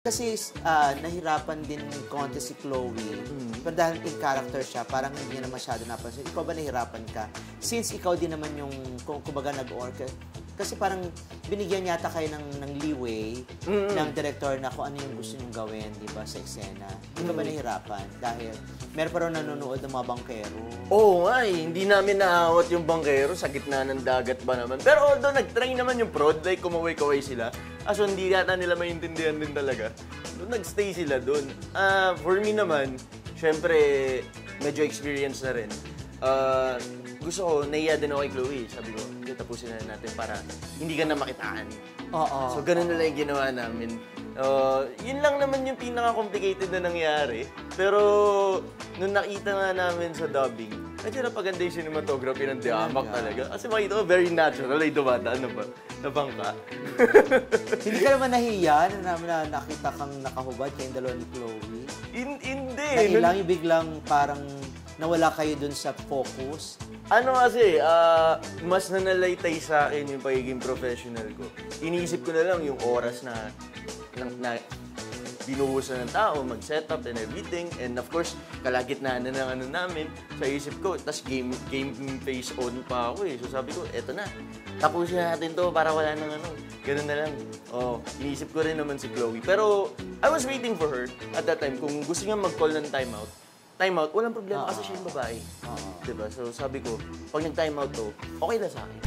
Kasi nahirapan din konti si Chloe. Pero dahil in character siya, parang hindi niya na masyado napansin. Ikaw ba nahirapan ka? Since ikaw din naman yung, kumbaga nag-orca, kasi parang binigyan yata kayo ng leeway ng director na kung ano yung gusto niyong gawin, di ba, sa eksena. Hindi ka ba nahirapan? Dahil meron pa rin nanonood ng mga bangkero. Oo nga eh, hindi namin naawat yung bangkero sa gitna ng dagat ba naman. Pero although nag-try naman yung prod, like kumaway-kaway sila, aso hindi yata nila maintindihan din talaga. Nag-stay sila dun. For me naman, syempre, medyo experience na rin. Gusto ko, naiya din ako kay Chloe. Sabi ko, tapusin na natin para hindi ka na makitaan. Oo. So, ganun na lang yung ginawa namin. Yun lang naman yung pinaka-complicated na nangyari. Pero, nung nakita nga namin sa dubbing, medyo napaganda yung cinematography ng Diamak talaga. Kasi makita ko, very natural ay dumadaan na bangka. Hindi ka naman nahiya na nakita kang nakahubad kayong dalawa ni Chloe? Hindi. Nailang yung biglang parang nawala kayo dun sa focus? Ano kasi, mas nanalaitay sa akin yung pagiging professional ko. Iniisip ko na lang yung oras na binuhusan ng tao, mag-setup and everything. And of course, kalagitnaan na ng ano namin. Sa isip ko, tas game face on pa ako eh. So sabi ko, eto na. Tapusin natin to para wala nang ano. Ganun na lang. Iniisip ko rin naman si Chloe. Pero I was waiting for her at that time. Kung gusto niya mag-call ng timeout, walang problema kasi siya yung babae. Diba? So sabi ko, pag nag-timeout to, okay na sa akin.